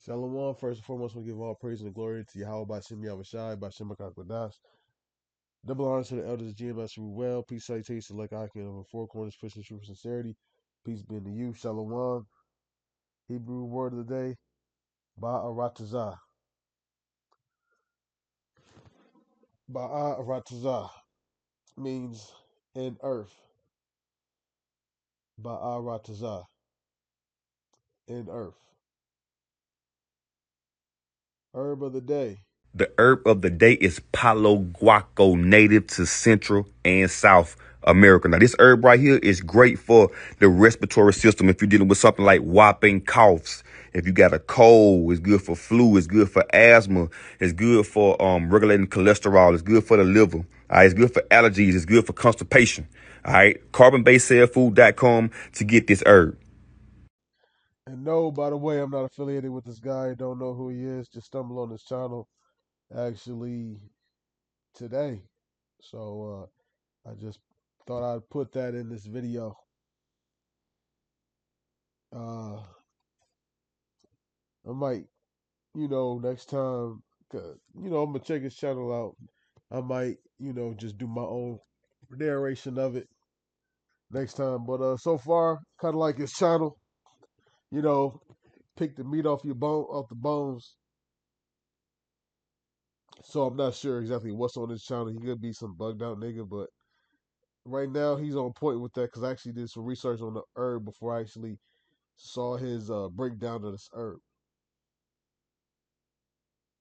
Shalom, first and foremost, we give all praise and glory to Yahweh by Shem Yahushai, by Shem HaKadosh. Double honor to the elders of GMS well. Peace, salutation, like icon of four corners, Christian truth, sincerity. Peace be unto you. Shalom. Hebrew word of the day, Ba'aratazah. Ba'aratazah means in earth. Ba'aratazah, in earth. Herb of the day. The herb of the day is Palo Guaco, native to Central and South America. Now, this herb right here is great for the respiratory system. If you're dealing with something like whopping coughs, if you got a cold, it's good for flu, it's good for asthma, it's good for regulating cholesterol, it's good for the liver. All right, it's good for allergies, it's good for constipation. All right, carbonbasedcellfood.com to get this herb. And no, by the way, I'm not affiliated with this guy. Don't know who he is. Just stumbled on his channel actually today. So I just thought I'd put that in this video. Uh, I might, next time, I'm gonna check his channel out. I might, just do my own narration of it next time. But so far, kind of like his channel, you know, pick the meat off the bones. So I'm not sure exactly what's on his channel. He could be some bugged out nigga, but right now he's on point with that because I actually did some research on the herb before I actually saw his breakdown of this herb.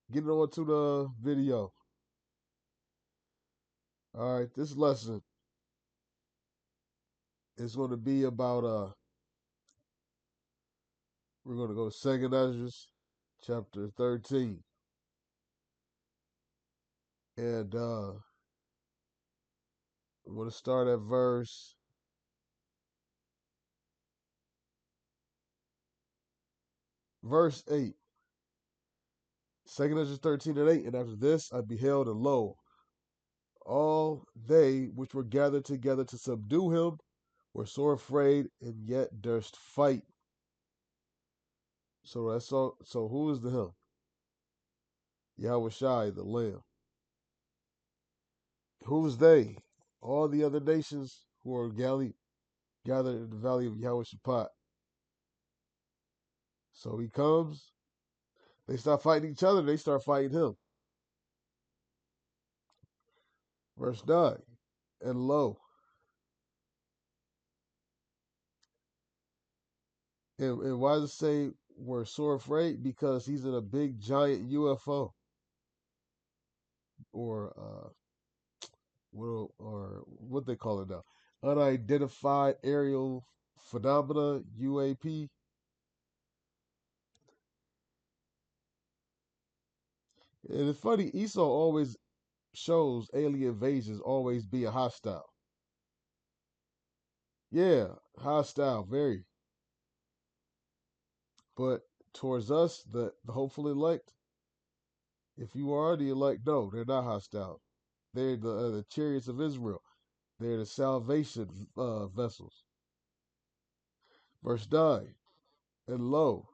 Getting on to the video. All right, this lesson is going to be about we're going to go to Second Ezra, chapter 13, and I'm going to start at verse 8. Second Ezra 13 and 8, and after this I beheld, and lo, all they which were gathered together to subdue him were sore afraid, and yet durst fight. So that's all. So who is the him? Yahweh Shai, the Lamb. Who's they? All the other nations who are gathered in the valley of Yahweh Shaphat. So he comes, they start fighting each other, they start fighting him. Verse 9. And lo, and why does it say we're sore afraid? Because he's in a big giant UFO or what they call it now, unidentified aerial phenomena UAP. And it's funny, Esau always shows alien invasions always being hostile. Yeah, hostile, very. But towards us, the hopeful elect, if you are the elect, no, they're not hostile. They're the chariots of Israel. They're the salvation vessels. Verse 9. And lo,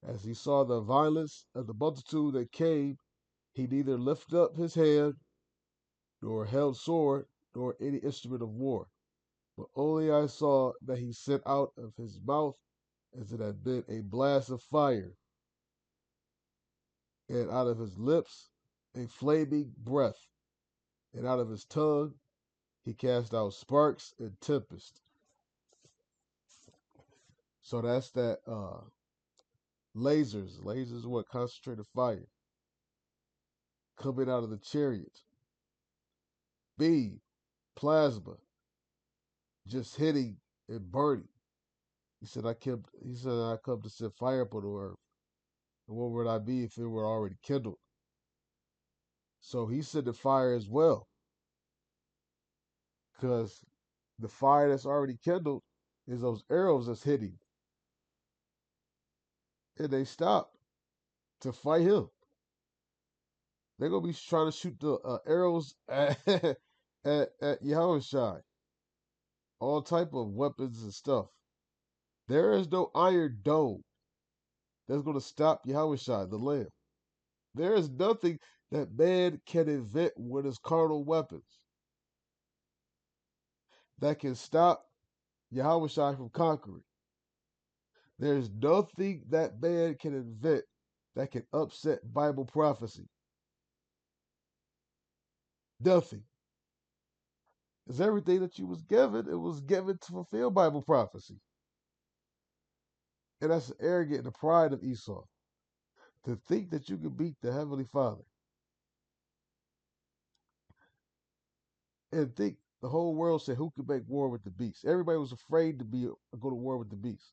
as he saw the violence of the multitude that came, he neither lifted up his hand, nor held sword, nor any instrument of war. But only I saw that he sent out of his mouth as it had been a blast of fire, and out of his lips a flaming breath, and out of his tongue he cast out sparks and tempest. So that's that lasers. Lasers what? Concentrated fire coming out of the chariot. Beam, plasma, just hitting and burning. He said I come to set fire upon the earth. And what would I be if it were already kindled? So he said the fire as well. Because the fire that's already kindled is those arrows that's hitting. And they stop to fight him. They're gonna be trying to shoot the arrows at Yahushua. All type of weapons and stuff. There is no iron dome that's going to stop Yahushua, the Lamb. There is nothing that man can invent with his carnal weapons that can stop Yahushua from conquering. There's nothing that man can invent that can upset Bible prophecy. Nothing. Because everything that you was given, it was given to fulfill Bible prophecy. And that's the arrogance and the pride of Esau. To think that you can beat the Heavenly Father. And think the whole world said who could make war with the beast. Everybody was afraid to go to war with the beast.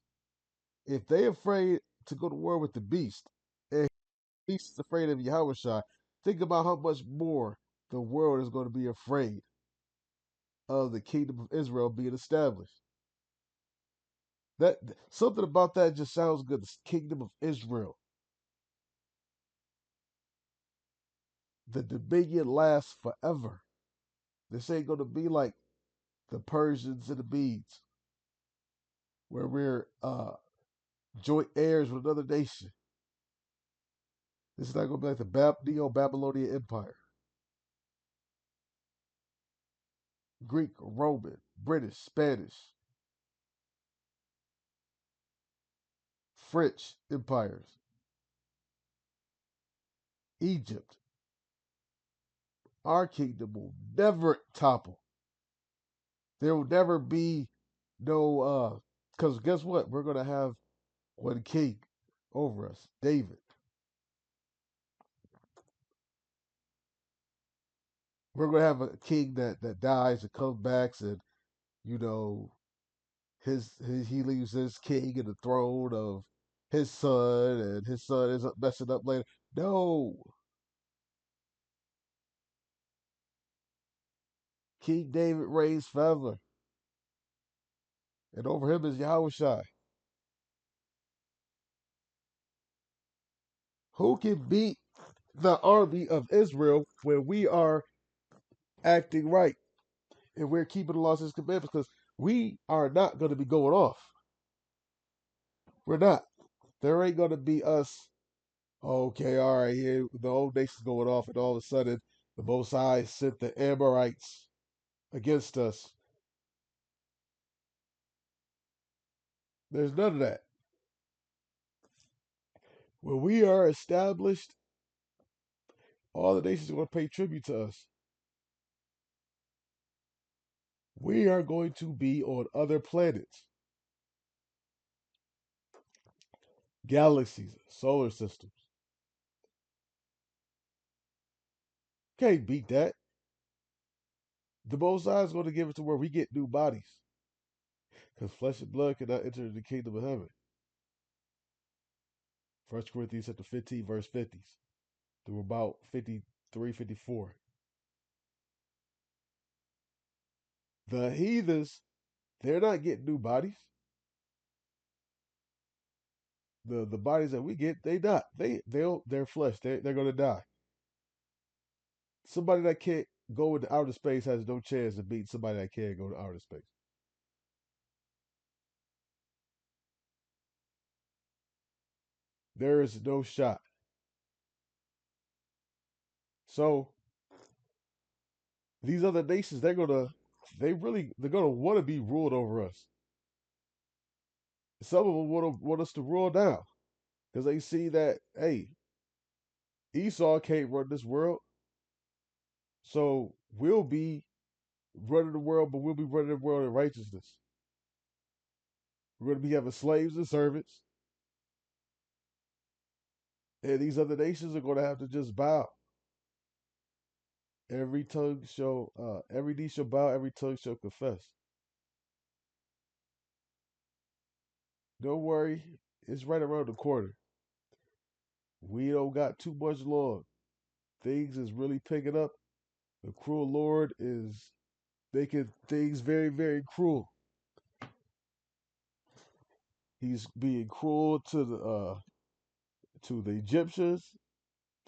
If they afraid to go to war with the beast, and the beast is afraid of Yahushua, think about how much more the world is going to be afraid of the kingdom of Israel being established. That something about that just sounds good. The kingdom of Israel. The dominion lasts forever. This ain't gonna be like the Persians and the Medes, where we're joint heirs with another nation. This is not gonna be like the Neo-Babylonian Empire. Greek, Roman, British, Spanish, French empires, Egypt. Our kingdom will never topple. There will never be no because guess what? We're gonna have one king over us, David. We're gonna have a king that dies and comes back, and you know his he leaves his king in the throne of his son, and his son ends up messing up later. No, King David reigns forever, and over him is Yahushua. Who can beat the army of Israel when we are acting right and we're keeping the laws and commandments? Because we are not going to be going off. We're not. There ain't going to be us. Okay, all right, here the old nation's going off, and all of a sudden the Most High sent the Amorites against us. There's none of that. When we are established, all the nations are going to pay tribute to us. We are going to be on other planets, galaxies, solar systems. Can't beat that. The Most High is going to give it to where we get new bodies. Because flesh and blood cannot enter the kingdom of heaven. 1 Corinthians chapter 15, verse 50s through about 53, 54. The heathens, they're not getting new bodies. The bodies that we get, they not. They're flesh. They're gonna die. Somebody that can't go into outer space has no chance to beat somebody that can go to outer space. There is no shot. So these other nations, they're gonna want to be ruled over us. Some of them want us to rule down because they see that hey, Esau can't run this world, so we'll be running the world, but we'll be running the world in righteousness. We're going to be having slaves and servants, and these other nations are going to have to just bow. Every knee shall bow, every tongue shall confess. Don't worry, it's right around the corner. We don't got too much long. Things is really picking up. The cruel Lord is making things very, very cruel. He's being cruel to the Egyptians,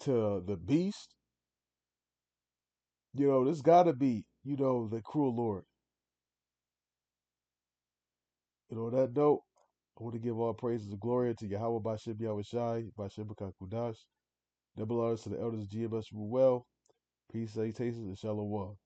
to the beast. This got to be the cruel Lord. On that note, I want to give all praises and glory to Yahweh Bashem Yahweh Shai, Bashem Bakakudash. Double honors to the elders of GMS Ruel. Peace, salutations, and shalom.